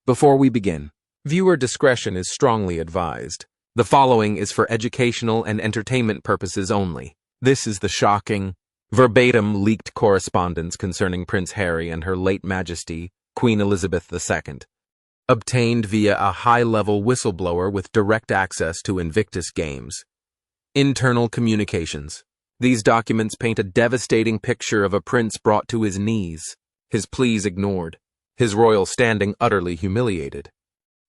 Before we begin, viewer discretion is strongly advised. The following is for educational and entertainment purposes only. This is the shocking, verbatim leaked correspondence concerning Prince Harry and Her late Majesty, Queen Elizabeth II, obtained via a high-level whistleblower with direct access to Invictus games. Internal communications. These documents paint a devastating picture of a prince brought to his knees, his pleas ignored, his royal standing utterly humiliated.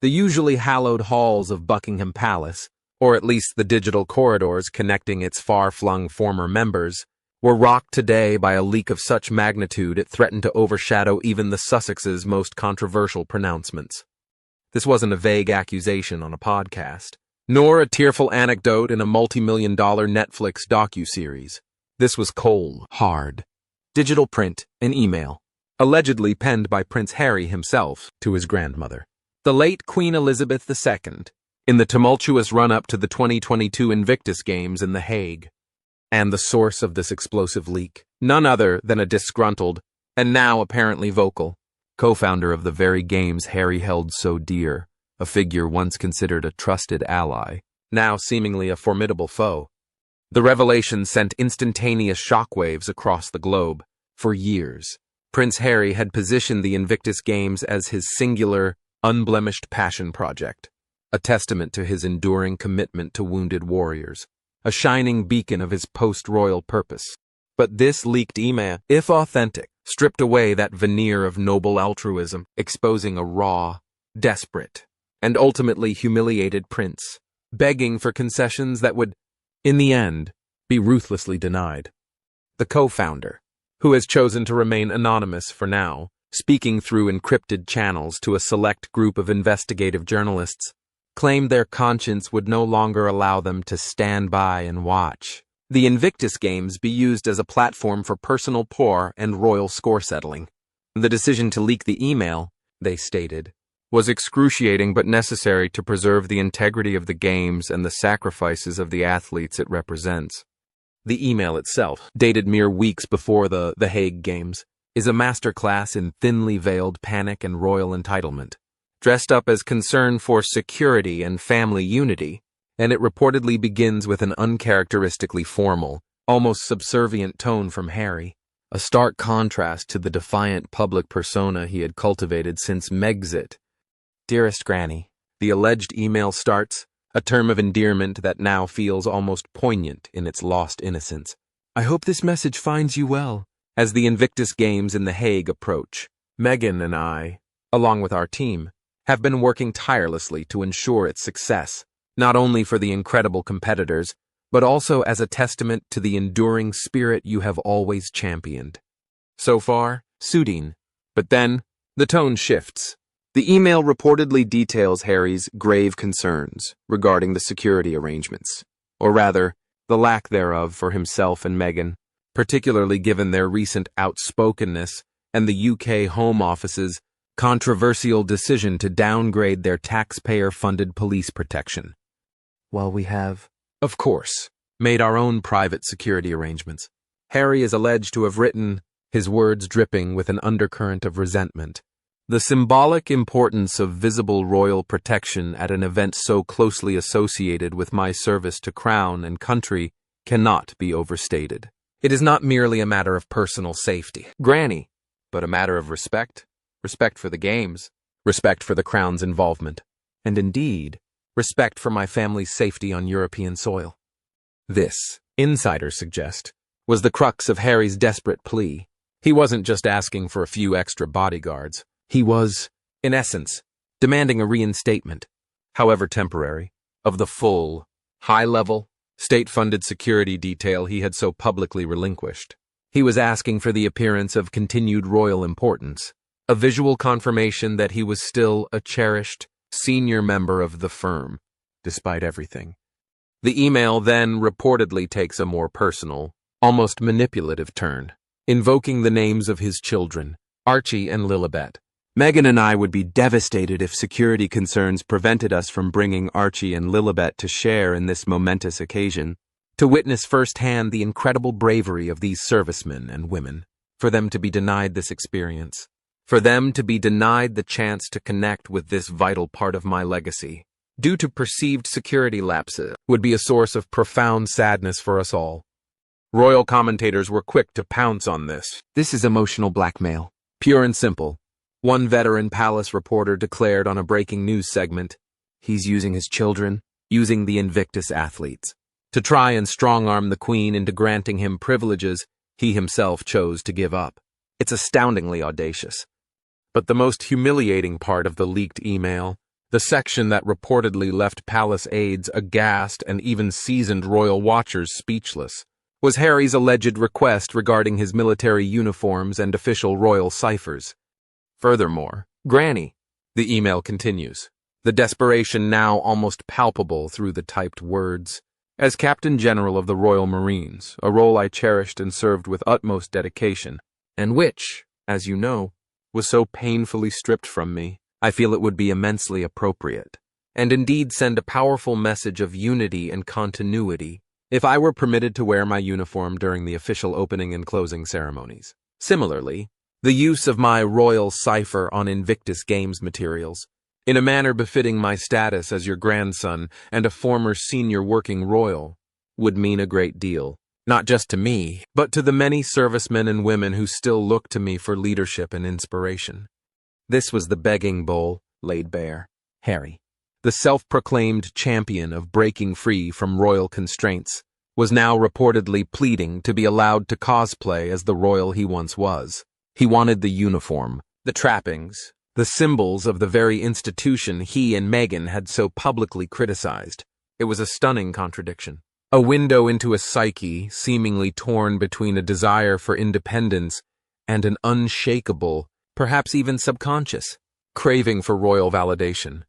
The usually hallowed halls of Buckingham Palace, or at least the digital corridors connecting its far-flung former members, were rocked today by a leak of such magnitude it threatened to overshadow even the Sussexes' most controversial pronouncements. This wasn't a vague accusation on a podcast, nor a tearful anecdote in a multi-million-dollar Netflix docuseries. This was cold, hard, digital print and email, allegedly penned by Prince Harry himself to his grandmother, the late Queen Elizabeth II, in the tumultuous run-up to the 2022 Invictus Games in The Hague. And the source of this explosive leak, none other than a disgruntled, and now apparently vocal, co-founder of the very games Harry held so dear, a figure once considered a trusted ally, now seemingly a formidable foe. The revelation sent instantaneous shockwaves across the globe. For years, Prince Harry had positioned the Invictus Games as his singular, unblemished passion project, a testament to his enduring commitment to wounded warriors, a shining beacon of his post-royal purpose. But this leaked email, if authentic, stripped away that veneer of noble altruism, exposing a raw, desperate, and ultimately humiliated prince, begging for concessions that would, in the end, be ruthlessly denied. The co-founder, who has chosen to remain anonymous for now, speaking through encrypted channels to a select group of investigative journalists, claimed their conscience would no longer allow them to stand by and watch the Invictus Games be used as a platform for personal pour and royal score settling. The decision to leak the email, they stated, was excruciating but necessary to preserve the integrity of the games and the sacrifices of the athletes it represents. The email itself, dated mere weeks before the Hague Games, is a masterclass in thinly veiled panic and royal entitlement, dressed up as concern for security and family unity, and it reportedly begins with an uncharacteristically formal, almost subservient tone from Harry, a stark contrast to the defiant public persona he had cultivated since Megxit. "Dearest Granny," the alleged email starts, a term of endearment that now feels almost poignant in its lost innocence. "I hope this message finds you well. As the Invictus Games in The Hague approach, Meghan and I, along with our team, have been working tirelessly to ensure its success, not only for the incredible competitors, but also as a testament to the enduring spirit you have always championed." So far, soothing. But then, the tone shifts. The email reportedly details Harry's grave concerns regarding the security arrangements, or rather, the lack thereof for himself and Meghan, particularly given their recent outspokenness and the UK Home Office's controversial decision to downgrade their taxpayer-funded police protection. "While we have, of course, made our own private security arrangements," Harry is alleged to have written, his words dripping with an undercurrent of resentment. "The symbolic importance of visible royal protection at an event so closely associated with my service to crown and country cannot be overstated. It is not merely a matter of personal safety, Granny, but a matter of respect. Respect for the games, respect for the crown's involvement, and indeed, respect for my family's safety on European soil." This, insiders suggest, was the crux of Harry's desperate plea. He wasn't just asking for a few extra bodyguards. He was, in essence, demanding a reinstatement, however temporary, of the full, high-level, state-funded security detail he had so publicly relinquished. He was asking for the appearance of continued royal importance, a visual confirmation that he was still a cherished, senior member of the firm, despite everything. The email then reportedly takes a more personal, almost manipulative turn, invoking the names of his children, Archie and Lilibet. "Meghan and I would be devastated if security concerns prevented us from bringing Archie and Lilibet to share in this momentous occasion, to witness firsthand the incredible bravery of these servicemen and women. For them to be denied this experience, For them to be denied the chance to connect with this vital part of my legacy, due to perceived security lapses, would be a source of profound sadness for us all. Royal commentators were quick to pounce on this. This is emotional blackmail, pure and simple. One veteran palace reporter declared on a breaking news segment, he's using his children, using the Invictus athletes, to try and strong-arm the Queen into granting him privileges he himself chose to give up. It's astoundingly audacious. But the most humiliating part of the leaked email, the section that reportedly left palace aides aghast and even seasoned royal watchers speechless, was Harry's alleged request regarding his military uniforms and official royal ciphers. Furthermore, Granny, the email continues, the desperation now almost palpable through the typed words. As Captain General of the Royal Marines, a role I cherished and served with utmost dedication, and which, as you know, was so painfully stripped from me, I feel it would be immensely appropriate, and indeed send a powerful message of unity and continuity, if I were permitted to wear my uniform during the official opening and closing ceremonies. Similarly, the use of my royal cipher on Invictus Games materials, in a manner befitting my status as your grandson and a former senior working royal, would mean a great deal, not just to me, but to the many servicemen and women who still look to me for leadership and inspiration. This was the begging bowl laid bare. Harry, the self-proclaimed champion of breaking free from royal constraints, was now reportedly pleading to be allowed to cosplay as the royal he once was. He wanted the uniform, the trappings, the symbols of the very institution he and Meghan had so publicly criticized. It was a stunning contradiction. A window into a psyche seemingly torn between a desire for independence and an unshakable, perhaps even subconscious, craving for royal validation.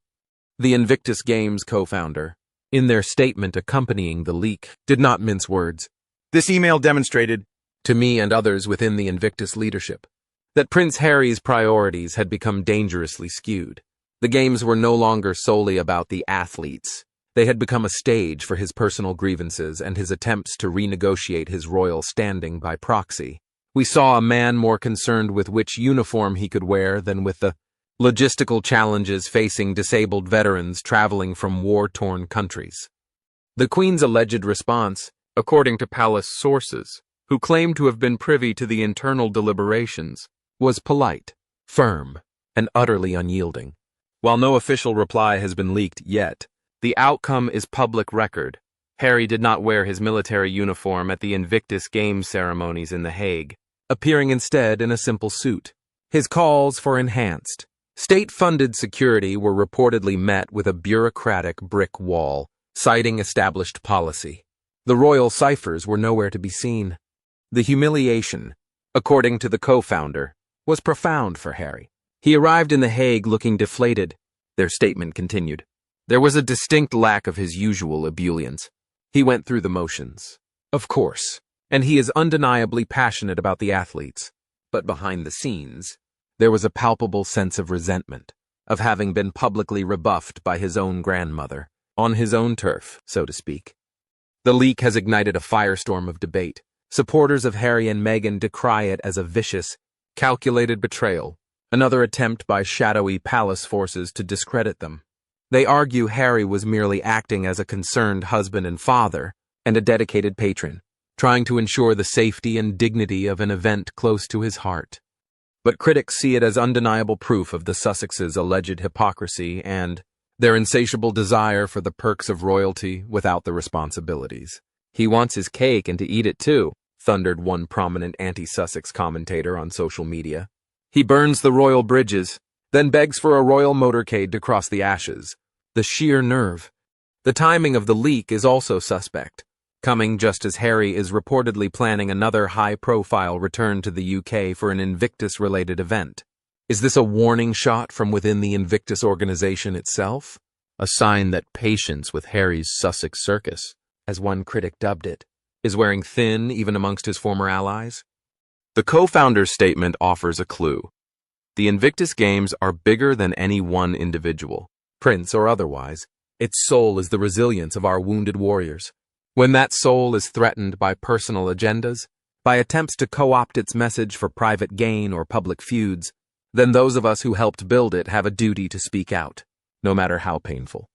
The Invictus Games co-founder, in their statement accompanying the leak, did not mince words. This email demonstrated, to me and others within the Invictus leadership, that Prince Harry's priorities had become dangerously skewed. The games were no longer solely about the athletes. They had become a stage for his personal grievances and his attempts to renegotiate his royal standing by proxy. We saw a man more concerned with which uniform he could wear than with the logistical challenges facing disabled veterans traveling from war-torn countries. The Queen's alleged response, according to palace sources, who claimed to have been privy to the internal deliberations, was polite, firm, and utterly unyielding. While no official reply has been leaked yet, the outcome is public record. Harry did not wear his military uniform at the Invictus Games ceremonies in The Hague, appearing instead in a simple suit. His calls for enhanced, state-funded security were reportedly met with a bureaucratic brick wall, citing established policy. The royal ciphers were nowhere to be seen. The humiliation, according to the co-founder, was profound for Harry. He arrived in The Hague looking deflated, their statement continued. There was a distinct lack of his usual ebullience. He went through the motions, of course, and he is undeniably passionate about the athletes. But behind the scenes, there was a palpable sense of resentment, of having been publicly rebuffed by his own grandmother, on his own turf, so to speak. The leak has ignited a firestorm of debate. Supporters of Harry and Meghan decry it as a vicious, calculated betrayal, another attempt by shadowy palace forces to discredit them. They argue Harry was merely acting as a concerned husband and father, and a dedicated patron, trying to ensure the safety and dignity of an event close to his heart. But critics see it as undeniable proof of the Sussexes' alleged hypocrisy and their insatiable desire for the perks of royalty without the responsibilities. He wants his cake and to eat it too, thundered one prominent anti-Sussex commentator on social media. He burns the royal bridges, then begs for a royal motorcade to cross the ashes. The sheer nerve. The timing of the leak is also suspect, coming just as Harry is reportedly planning another high-profile return to the UK for an Invictus-related event. Is this a warning shot from within the Invictus organization itself? A sign that patience with Harry's Sussex circus, as one critic dubbed it, is wearing thin even amongst his former allies? The co-founder's statement offers a clue. The Invictus Games are bigger than any one individual, prince or otherwise. Its soul is the resilience of our wounded warriors. When that soul is threatened by personal agendas, by attempts to co-opt its message for private gain or public feuds, then those of us who helped build it have a duty to speak out, no matter how painful.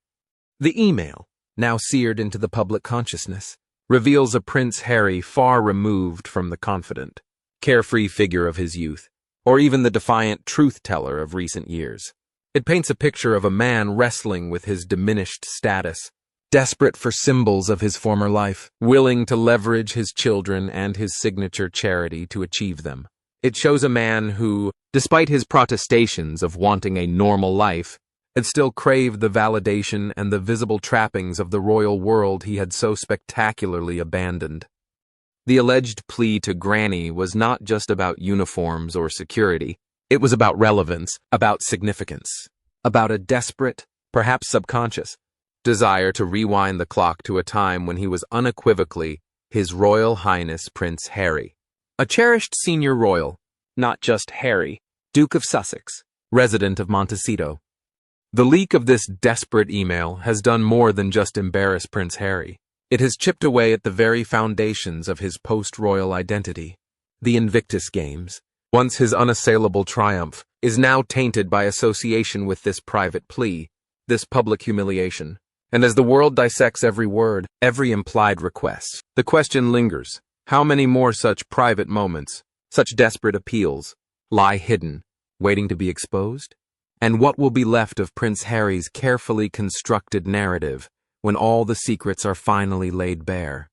The email, now seared into the public consciousness, reveals a Prince Harry far removed from the confident, carefree figure of his youth, or even the defiant truth-teller of recent years. It paints a picture of a man wrestling with his diminished status, desperate for symbols of his former life, willing to leverage his children and his signature charity to achieve them. It shows a man who, despite his protestations of wanting a normal life, had still craved the validation and the visible trappings of the royal world he had so spectacularly abandoned. The alleged plea to Granny was not just about uniforms or security. It was about relevance, about significance, about a desperate, perhaps subconscious, desire to rewind the clock to a time when he was unequivocally His Royal Highness Prince Harry, a cherished senior royal, not just Harry, Duke of Sussex, resident of Montecito. The leak of this desperate email has done more than just embarrass Prince Harry. It has chipped away at the very foundations of his post-royal identity. The Invictus Games, once his unassailable triumph, is now tainted by association with this private plea, this public humiliation. And as the world dissects every word, every implied request, the question lingers: how many more such private moments, such desperate appeals, lie hidden, waiting to be exposed? And what will be left of Prince Harry's carefully constructed narrative when all the secrets are finally laid bare?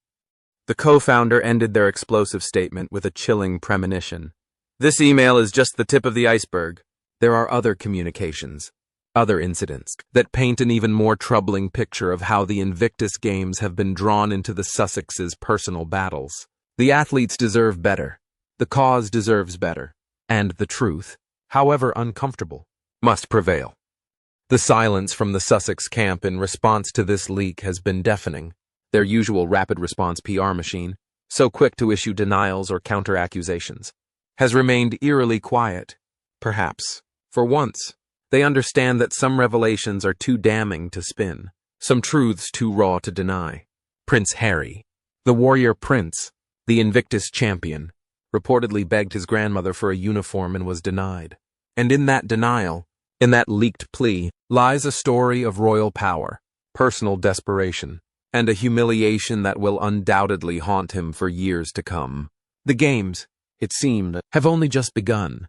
The co-founder ended their explosive statement with a chilling premonition. This email is just the tip of the iceberg. There are other communications, other incidents, that paint an even more troubling picture of how the Invictus Games have been drawn into the Sussexes' personal battles. The athletes deserve better. The cause deserves better. And the truth, however uncomfortable, must prevail. The silence from the Sussex camp in response to this leak has been deafening. Their usual rapid response PR machine, so quick to issue denials or counter-accusations, has remained eerily quiet. Perhaps, for once, they understand that some revelations are too damning to spin, some truths too raw to deny. Prince Harry, the warrior prince, the Invictus champion, reportedly begged his grandmother for a uniform and was denied. And in that denial, in that leaked plea, lies a story of royal power, personal desperation, and a humiliation that will undoubtedly haunt him for years to come. The games, it seemed, have only just begun.